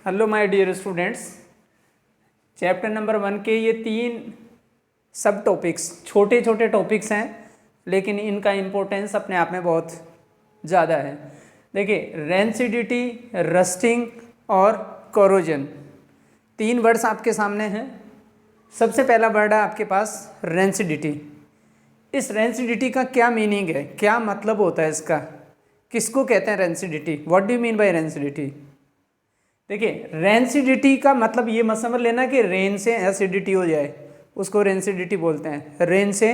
Hello my dear students. Chapter number 1 के ये 3 सब टॉपिक्स छोटे छोटे टॉपिक्स हैं, लेकिन इनका इम्पोर्टेंस अपने आप में बहुत ज़्यादा है। देखिए, रेंसिडिटी, रस्टिंग और कोरोजन, 3 वर्ड्स आपके सामने हैं। सबसे पहला वर्ड है आपके पास रेंसिडिटी। इस रेंसिडिटी का क्या मीनिंग है, क्या मतलब होता है इसका, किसको कहते हैं rancidity, what do you mean by rancidity. देखिए, रेंसिडिटी का मतलब ये मत समझ लेना कि रेन से एसिडिटी हो जाए, उसको रेंसिडिटी बोलते हैं। रेन से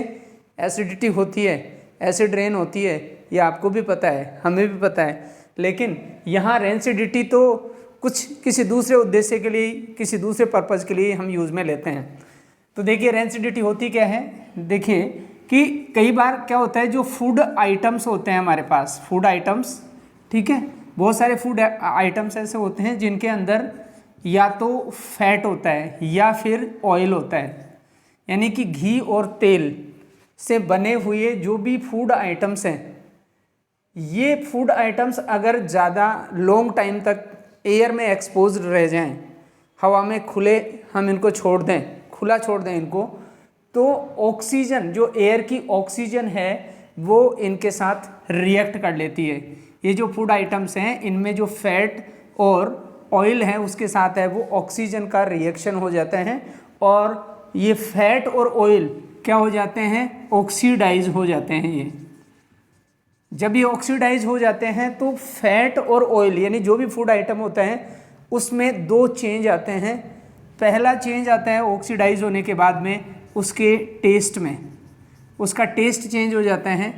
एसिडिटी होती है, एसिड रेन होती है, ये आपको भी पता है, हमें भी पता है। लेकिन यहाँ रेंसिडिटी तो कुछ किसी दूसरे उद्देश्य के लिए, किसी दूसरे पर्पज़ के लिए हम यूज़ में लेते हैं। तो देखिए, रेंसिडिटी होती क्या है। देखिए कि कई बार क्या होता है, जो फूड आइटम्स होते हैं हमारे पास, फूड आइटम्स, ठीक है, बहुत सारे फूड आइटम्स ऐसे होते हैं जिनके अंदर या तो फैट होता है या फिर ऑयल होता है, यानी कि घी और तेल से बने हुए जो भी फूड आइटम्स हैं, ये फूड आइटम्स अगर ज़्यादा लॉन्ग टाइम तक एयर में एक्सपोज रह जाएं, हवा में खुले हम इनको छोड़ दें, खुला छोड़ दें इनको, तो ऑक्सीजन, जो एयर की ऑक्सीजन है, वो इनके साथ रिएक्ट कर लेती है। ये जो फूड आइटम्स हैं, इनमें जो फैट और ऑयल है उसके साथ है वो ऑक्सीजन का रिएक्शन हो जाते हैं, और ये फैट और ऑयल क्या हो जाते हैं, ऑक्सीडाइज हो जाते हैं। ये जब ये ऑक्सीडाइज हो जाते हैं तो फैट और ऑयल, यानी जो भी फूड आइटम होता है, उसमें 2 चेंज आते हैं। पहला चेंज आता है ऑक्सीडाइज होने के बाद में उसके टेस्ट में, उसका टेस्ट चेंज हो जाता है,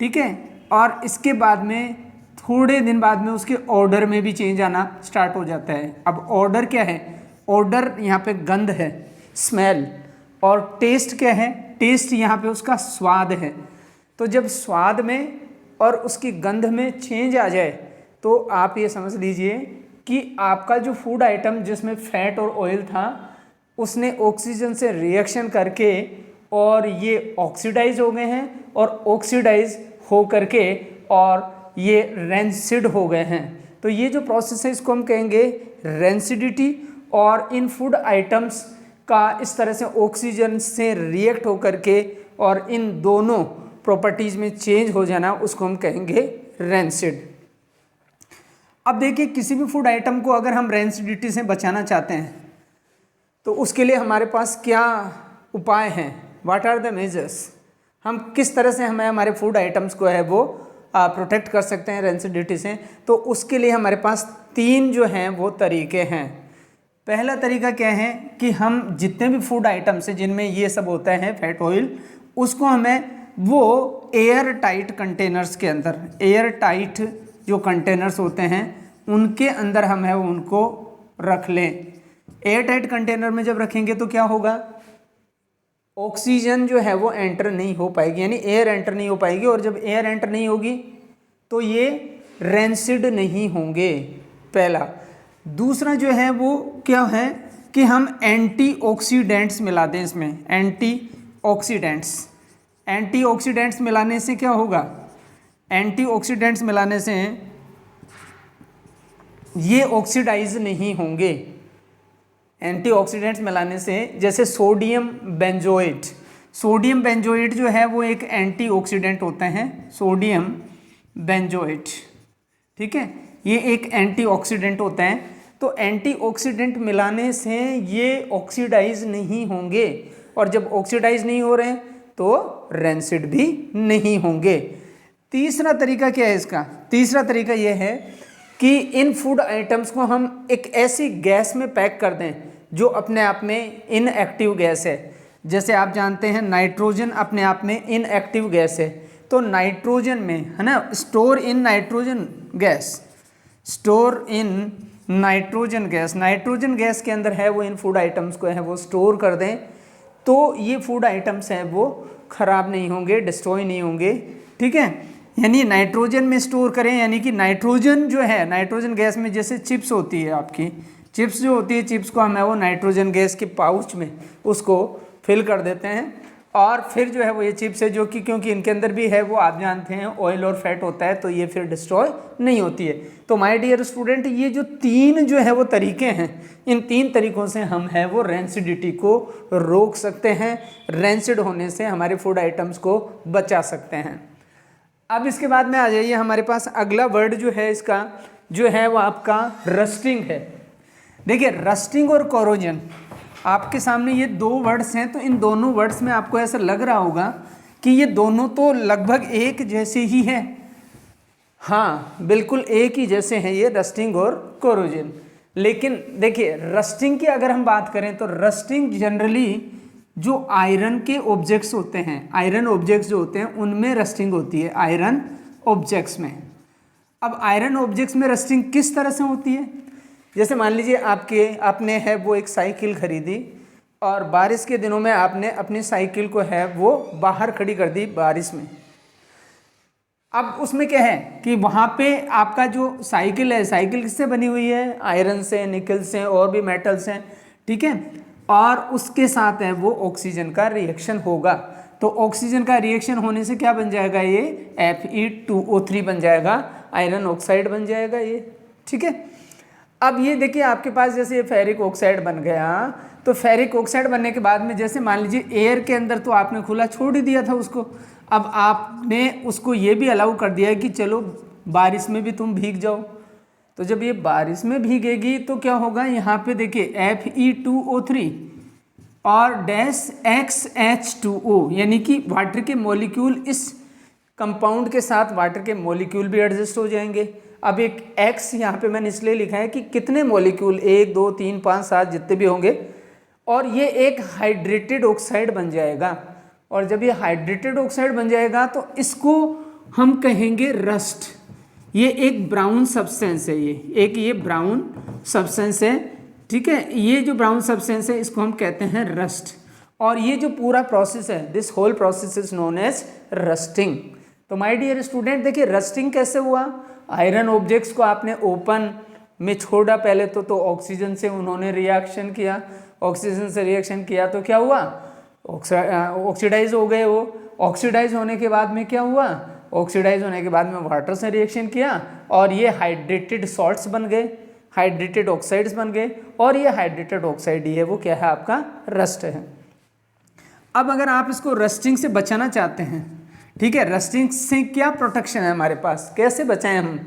ठीक है, और इसके बाद में थोड़े दिन बाद में उसके ऑर्डर में भी चेंज आना स्टार्ट हो जाता है। अब ऑर्डर क्या है, ऑर्डर यहाँ पे गंध है, स्मेल, और टेस्ट क्या है, टेस्ट यहाँ पे उसका स्वाद है। तो जब स्वाद में और उसकी गंध में चेंज आ जाए तो आप ये समझ लीजिए कि आपका जो फूड आइटम जिसमें फैट और ऑयल था, उसने ऑक्सीजन से रिएक्शन करके और ये ऑक्सीडाइज हो गए हैं, और ऑक्सीडाइज हो करके और ये रेंसिड हो गए हैं। तो ये जो प्रोसेस है इसको हम कहेंगे रेंसिडिटी। और इन फूड आइटम्स का इस तरह से ऑक्सीजन से रिएक्ट हो करके और इन दोनों प्रॉपर्टीज़ में चेंज हो जाना, उसको हम कहेंगे रेंसिड। अब देखिए, किसी भी फूड आइटम को अगर हम रेंसिडिटी से बचाना चाहते हैं तो उसके लिए हमारे पास क्या उपाय हैं, व्हाट आर द मेजर्स, हम किस तरह से हमें हमारे फूड आइटम्स को है वो प्रोटेक्ट कर सकते हैं रेंसिडिटी से। तो उसके लिए हमारे पास 3 जो हैं वो तरीके हैं। पहला तरीका क्या है कि हम जितने भी फूड आइटम्स हैं जिनमें ये सब होता है फैट ऑयल, उसको हमें वो एयर टाइट कंटेनर्स के अंदर, एयर टाइट जो कंटेनर्स होते हैं उनके अंदर हम है उनको रख लें। एयर टाइट कंटेनर में जब रखेंगे तो क्या होगा, ऑक्सीजन जो है वो एंटर नहीं हो पाएगी, यानी एयर एंटर नहीं हो पाएगी, और जब एयर एंटर नहीं होगी तो ये रेंसिड नहीं होंगे, पहला। दूसरा जो है वो क्या है कि हम एंटीऑक्सीडेंट्स मिला दें इसमें, एंटीऑक्सीडेंट्स मिलाने से क्या होगा, एंटीऑक्सीडेंट्स मिलाने से ये ऑक्सीडाइज नहीं होंगे। एंटीऑक्सीडेंट्स मिलाने से, जैसे सोडियम बेंजोएट, सोडियम बेंजोएट जो है वो एक एंटीऑक्सीडेंट होता है, सोडियम बेंजोएट, ठीक है, ये एक एंटीऑक्सीडेंट होता है। तो एंटीऑक्सीडेंट मिलाने से ये ऑक्सीडाइज नहीं होंगे, और जब ऑक्सीडाइज नहीं हो रहे हैं तो रेंसिड भी नहीं होंगे। तीसरा तरीका क्या है इसका, तीसरा तरीका यह है कि इन फूड आइटम्स को हम एक ऐसी गैस में पैक कर दें जो अपने आप में इनएक्टिव गैस है। जैसे आप जानते हैं नाइट्रोजन अपने आप में इनएक्टिव गैस है, तो नाइट्रोजन में है ना, store in nitrogen gas, store in nitrogen gas, nitrogen gas के अंदर है वो इन फूड आइटम्स को है वो स्टोर कर दें, तो ये फूड आइटम्स हैं वो ख़राब नहीं होंगे, डिस्ट्रॉय नहीं होंगे, ठीक है। यानी नाइट्रोजन में स्टोर करें, यानी कि नाइट्रोजन जो है, नाइट्रोजन गैस में जैसे चिप्स होती है, आपकी चिप्स जो होती है, चिप्स को हम है वो नाइट्रोजन गैस के पाउच में उसको फिल कर देते हैं, और फिर जो है वो ये चिप्स है जो कि क्योंकि इनके अंदर भी है वो आप जानते हैं ऑयल और फैट होता है, तो ये फिर डिस्ट्रॉय नहीं होती है। तो माय डियर स्टूडेंट, ये जो तीन जो है वो तरीके हैं, इन तीन तरीकों से हम है वो रेंसिडिटी को रोक सकते हैं, रेंसिड होने से हमारे फूड आइटम्स को बचा सकते हैं। अब इसके बाद में आ जाइए, हमारे पास अगला वर्ड जो है इसका जो है वो आपका रस्टिंग है। देखिए रस्टिंग और कोरोजन आपके सामने ये दो वर्ड्स हैं, तो इन दोनों वर्ड्स में आपको ऐसा लग रहा होगा कि ये दोनों तो लगभग एक जैसे ही हैं। हाँ बिल्कुल एक ही जैसे हैं ये, रस्टिंग और कोरोजन। लेकिन देखिए रस्टिंग की अगर हम बात करें तो रस्टिंग जनरली जो आयरन के ऑब्जेक्ट्स होते हैं, आयरन ऑब्जेक्ट्स जो होते हैं उनमें रस्टिंग होती है, आयरन ऑब्जेक्ट्स में। अब आयरन ऑब्जेक्ट्स में रस्टिंग किस तरह से होती है? जैसे मान लीजिए आपने है वो एक साइकिल खरीदी और बारिश के दिनों में आपने अपनी साइकिल को है वो बाहर खड़ी कर दी बारिश में। अब उसमें क्या है कि वहाँ पे आपका जो साइकिल है, साइकिल किससे बनी हुई है? आयरन से, निकल से और भी मेटल्स हैं, ठीक है। और उसके साथ है वो ऑक्सीजन का रिएक्शन होगा, तो ऑक्सीजन का रिएक्शन होने से क्या बन जाएगा? ये Fe2O3 बन जाएगा, आयरन ऑक्साइड बन जाएगा ये, ठीक है। अब ये देखिए आपके पास जैसे ये फेरिक ऑक्साइड बन गया, तो फेरिक ऑक्साइड बनने के बाद में जैसे मान लीजिए एयर के अंदर तो आपने खुला छोड़ ही दिया था उसको, अब आपने उसको ये भी अलाउ कर दिया है कि चलो बारिश में भी तुम भीग जाओ। तो जब ये बारिश में भीगेगी तो क्या होगा? यहाँ पे देखिए Fe2O3 और डैश XH2O, यानी कि वाटर के मॉलिक्यूल, इस कंपाउंड के साथ वाटर के मॉलिक्यूल भी एडजस्ट हो जाएंगे। अब एक X यहाँ पे मैंने इसलिए लिखा है कि कितने मॉलिक्यूल, 1 2 3 5 7 जितने भी होंगे, और ये एक हाइड्रेटेड ऑक्साइड बन जाएगा। और जब ये हाइड्रेटेड ऑक्साइड बन जाएगा तो इसको हम कहेंगे रस्ट। ये एक ब्राउन सब्सटेंस है, ये ब्राउन सब्सटेंस है, ठीक है। ये जो ब्राउन सब्सटेंस है इसको हम कहते हैं रस्ट। और ये जो पूरा प्रोसेस है, this whole process is known as rusting. तो माय डियर स्टूडेंट देखिए रस्टिंग कैसे हुआ? आयरन ऑब्जेक्ट्स को आपने ओपन में छोड़ा पहले तो ऑक्सीजन से उन्होंने रिएक्शन किया, ऑक्सीजन से रिएक्शन किया तो क्या हुआ? ऑक्सीडाइज हो गए वो। ऑक्सीडाइज होने के बाद में क्या हुआ? ऑक्सीडाइज होने के बाद में वाटर से रिएक्शन किया और ये हाइड्रेटेड सॉल्ट्स बन गए, हाइड्रेटेड ऑक्साइड्स बन गए, और ये हाइड्रेटेड ऑक्साइड ही है वो क्या है? आपका रस्ट है। अब अगर आप इसको रस्टिंग से बचाना चाहते हैं, ठीक है, रस्टिंग से क्या प्रोटेक्शन है हमारे पास, कैसे बचाएं हम?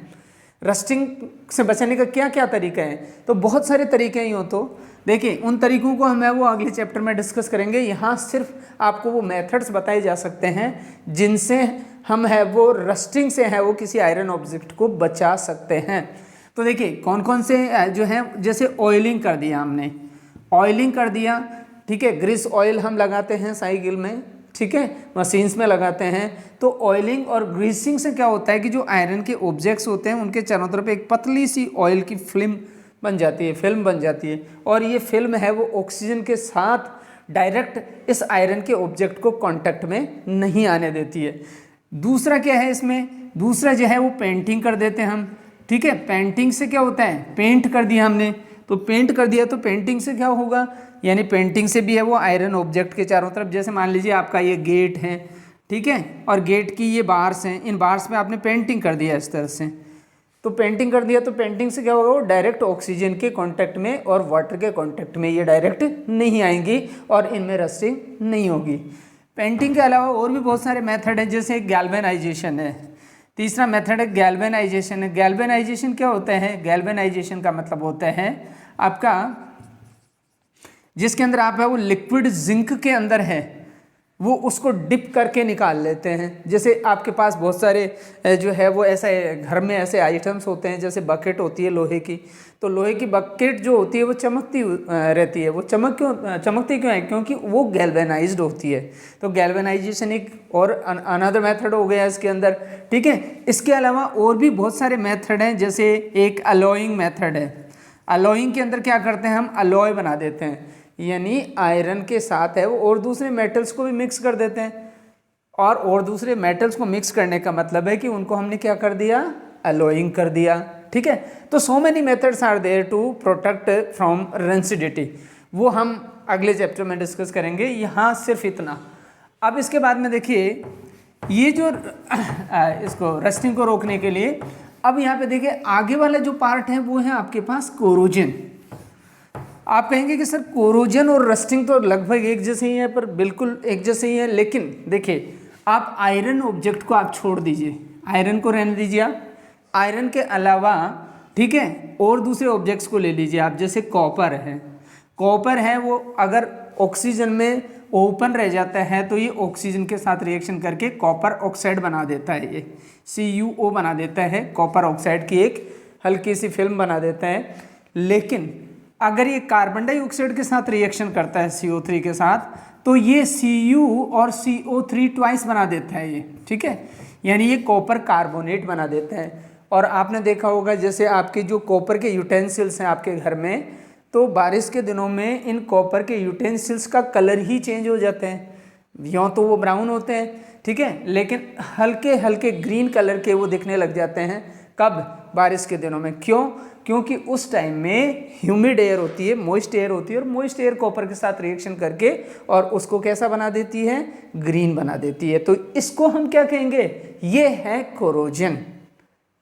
रस्टिंग से बचाने का क्या क्या तरीका है? तो बहुत सारे तरीके हैं। यूँ तो देखिए उन तरीकों को हम वो अगले चैप्टर में डिस्कस करेंगे। यहाँ सिर्फ आपको वो मेथड्स बताए जा सकते हैं जिनसे हम है वो रस्टिंग से है वो किसी आयरन ऑब्जेक्ट को बचा सकते हैं। तो देखिए कौन कौन से जो है, जैसे ऑयलिंग कर दिया हमने, ऑयलिंग कर दिया, ठीक है। ग्रीस ऑयल हम लगाते हैं साइकिल में, ठीक है, मशीन्स में लगाते हैं। तो ऑयलिंग और ग्रीसिंग से क्या होता है कि जो आयरन के ऑब्जेक्ट्स होते हैं उनके चारों तरफ एक पतली सी ऑयल की फिल्म बन जाती है, फिल्म बन जाती है, और ये फिल्म है वो ऑक्सीजन के साथ डायरेक्ट इस आयरन के ऑब्जेक्ट को कांटेक्ट में नहीं आने देती है। दूसरा क्या है इसमें? दूसरा जो है वो पेंटिंग कर देते हैं हम, ठीक है। पेंटिंग से क्या होता है? पेंट कर दिया हमने, तो पेंट कर दिया तो पेंटिंग से क्या होगा? यानी पेंटिंग से भी है वो आयरन ऑब्जेक्ट के चारों तरफ, जैसे मान लीजिए आपका ये गेट है, ठीक है, और गेट की ये बार्स हैं, इन बार्स में आपने पेंटिंग कर दिया इस तरह से, तो पेंटिंग कर दिया तो पेंटिंग से क्या होगा? वो डायरेक्ट ऑक्सीजन के कांटेक्ट में और वाटर के कांटेक्ट में ये डायरेक्ट नहीं आएंगी और इनमें रस्टिंग नहीं होगी। पेंटिंग के अलावा और भी बहुत सारे मेथड हैं, जैसे गैल्वेनाइजेशन है। तीसरा मेथड है गैल्वेनाइजेशन है। गैल्वेनाइजेशन क्या होता है? गैल्वेनाइजेशन का मतलब होता है आपका जिसके अंदर आप है वो लिक्विड जिंक के अंदर है वो उसको डिप करके निकाल लेते हैं। जैसे आपके पास बहुत सारे जो है वो ऐसा घर में ऐसे आइटम्स होते हैं, जैसे बकेट होती है लोहे की, तो लोहे की बकेट जो होती है वो चमकती रहती है। वो चमकती क्यों है? क्योंकि वो गैल्वेनाइज्ड होती है। तो गैल्वेनाइजेशन एक और अनदर मेथड हो गया इसके अंदर, ठीक है। इसके अलावा और भी बहुत सारे मेथड हैं, जैसे एक अलॉइंग मेथड है। अलॉइंग के अंदर क्या करते हैं? हम अलॉय बना देते हैं, यानी आयरन के साथ है वो और दूसरे मेटल्स को भी मिक्स कर देते हैं। और दूसरे मेटल्स को मिक्स करने का मतलब है कि उनको हमने क्या कर दिया? अलॉइंग कर दिया, ठीक है। तो so many methods are there to protect from rancidity, वो हम अगले चैप्टर में डिस्कस करेंगे। यहाँ सिर्फ इतना। अब इसके बाद में देखिए ये जो इसको रस्टिंग को रोकने के लिए, अब यहाँ पे देखिए आगे वाला जो पार्ट है वो है आपके पास कोरोजन। आप कहेंगे कि सर कोरोजन और रस्टिंग तो लगभग एक जैसे ही है, पर बिल्कुल एक जैसे ही है, लेकिन देखिए आप आयरन ऑब्जेक्ट को आप छोड़ दीजिए, आयरन को रहने दीजिए आप, आयरन के अलावा ठीक है और दूसरे ऑब्जेक्ट्स को ले लीजिए आप, जैसे कॉपर है, कॉपर है वो अगर ऑक्सीजन में ओपन रह जाता है तो ये ऑक्सीजन के साथ रिएक्शन करके कॉपर ऑक्साइड बना देता है, ये CuO बना देता है, कॉपर ऑक्साइड की एक हल्की सी फिल्म बना देता है। लेकिन अगर ये कार्बन डाइऑक्साइड के साथ रिएक्शन करता है CO3 के साथ तो ये Cu और CO3 ट्वाइस बना देता है ये, ठीक है, यानी ये कॉपर कार्बोनेट बना देता है। और आपने देखा होगा जैसे आपके जो कॉपर के यूटेंसिल्स हैं आपके घर में, तो बारिश के दिनों में इन कॉपर के यूटेंसिल्स का कलर ही चेंज हो जाते हैं, यूँ तो वो ब्राउन होते हैं, ठीक है, लेकिन हल्के हल्के ग्रीन कलर के वो दिखने लग जाते हैं। कब? बारिश के दिनों में। क्यों? क्योंकि उस टाइम में ह्यूमिड एयर होती है, मॉइस्ट एयर होती है, और मॉइस्ट एयर कॉपर के साथ रिएक्शन करके और उसको कैसा बना देती है? ग्रीन बना देती है। तो इसको हम क्या कहेंगे? ये है कोरोजन,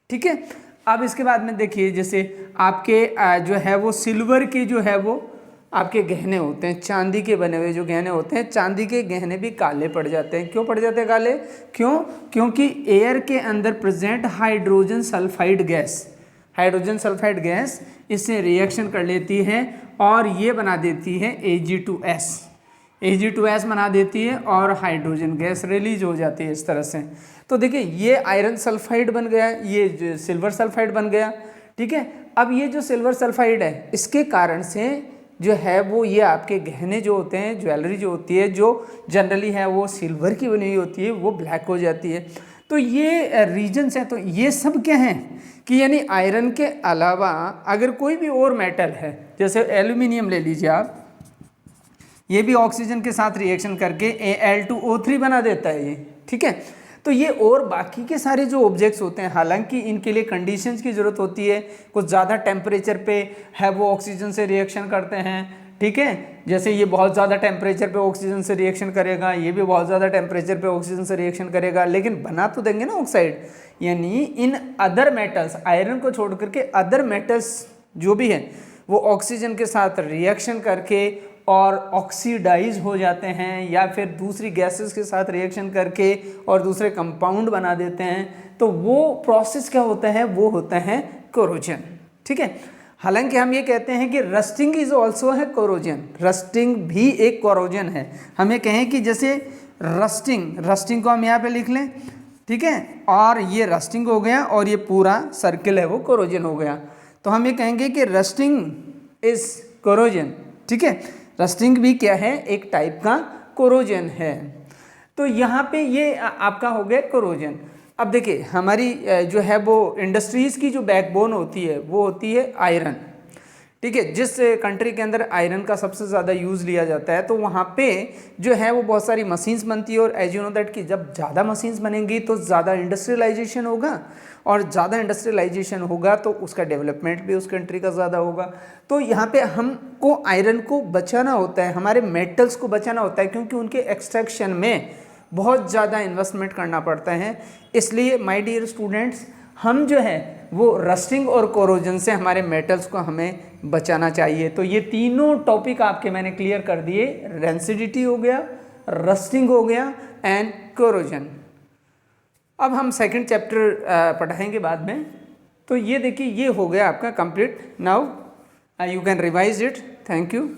ठीक है। अब इसके बाद में देखिए जैसे आपके जो है वो सिल्वर के जो है वो आपके गहने होते हैं, चांदी के बने हुए जो गहने होते हैं, चांदी के गहने भी काले पड़ जाते हैं। क्यों पड़ जाते हैं काले? क्यों? क्योंकि एयर के अंदर present hydrogen sulphide gas, hydrogen sulphide gas इससे रिएक्शन कर लेती है और ये बना देती है Ag2S, Ag2S बना देती है और हाइड्रोजन गैस रिलीज हो जाती है इस तरह से। तो देखिए ये आयरन सल्फाइड बन गया, ये जो सिल्वर सल्फाइड बन गया, ठीक है। अब ये जो सिल्वर सल्फाइड है इसके कारण से जो है वो ये आपके गहने जो होते हैं, ज्वेलरी जो होती है, जो जनरली है वो सिल्वर की बनी हुई होती है, वो ब्लैक हो जाती है। तो ये रीजन्स हैं। तो ये सब क्या हैं कि यानी आयरन के अलावा अगर कोई भी और मेटल है, जैसे एल्यूमिनियम ले लीजिए आप, ये भी ऑक्सीजन के साथ रिएक्शन करके Al2O3 बना देता है ये, ठीक है। तो ये और बाकी के सारे जो ऑब्जेक्ट्स होते हैं, हालांकि इनके लिए कंडीशंस की ज़रूरत होती है, कुछ ज़्यादा टेम्परेचर पे है वो ऑक्सीजन से रिएक्शन करते हैं, ठीक है। जैसे ये बहुत ज़्यादा टेम्परेचर पे ऑक्सीजन से रिएक्शन करेगा, ये भी बहुत ज़्यादा टेम्परेचर पे ऑक्सीजन से रिएक्शन करेगा, लेकिन बना तो देंगे ना ऑक्साइड। यानी इन अदर मेटल्स, आयरन को छोड़ करके अदर मेटल्स जो भी हैं वो ऑक्सीजन के साथ रिएक्शन करके और ऑक्सीडाइज हो जाते हैं, या फिर दूसरी गैसेस के साथ रिएक्शन करके और दूसरे कंपाउंड बना देते हैं। तो वो प्रोसेस क्या होता है? वो होता है कोरोजन, ठीक है। हालांकि हम ये कहते हैं कि रस्टिंग इज ऑल्सो है कोरोजन, रस्टिंग भी एक कोरोजन है। हम ये कहें कि जैसे रस्टिंग को हम यहाँ पे लिख लें, ठीक है, और ये रस्टिंग हो गया और ये पूरा सर्किल है वो कोरोजन हो गया। तो हम ये कहेंगे कि रस्टिंग इज कोरोजन, ठीक है। रस्टिंग भी क्या है? एक टाइप का कोरोजन है। तो यहाँ पे ये आपका हो गया कोरोजन। अब देखिए हमारी जो है वो इंडस्ट्रीज़ की जो बैकबोन होती है वो होती है आयरन, ठीक है। जिस कंट्री के अंदर आयरन का सबसे ज़्यादा यूज़ लिया जाता है तो वहाँ पे जो है वो बहुत सारी मशीन्स बनती है, और एज यू नो दैट कि जब ज़्यादा मशीन्स बनेंगी तो ज़्यादा इंडस्ट्रियलाइजेशन होगा, और ज़्यादा इंडस्ट्रियलाइजेशन होगा तो उसका डेवलपमेंट भी उस कंट्री का ज़्यादा होगा। तो यहाँ पे हमको आयरन को बचाना होता है, हमारे मेटल्स को बचाना होता है, क्योंकि उनके एक्सट्रैक्शन में बहुत ज़्यादा इन्वेस्टमेंट करना पड़ता है। इसलिए माय डियर स्टूडेंट्स, हम जो है वो रस्टिंग और कोरोजन से हमारे मेटल्स को हमें बचाना चाहिए। तो ये तीनों टॉपिक आपके मैंने क्लियर कर दिए, रेंसिडिटी हो गया, रस्टिंग हो गया एंड कोरोजन। अब हम सेकंड चैप्टर पढ़ाएंगे बाद में। तो ये देखिए ये हो गया आपका complete. Now you can revise it. Thank you.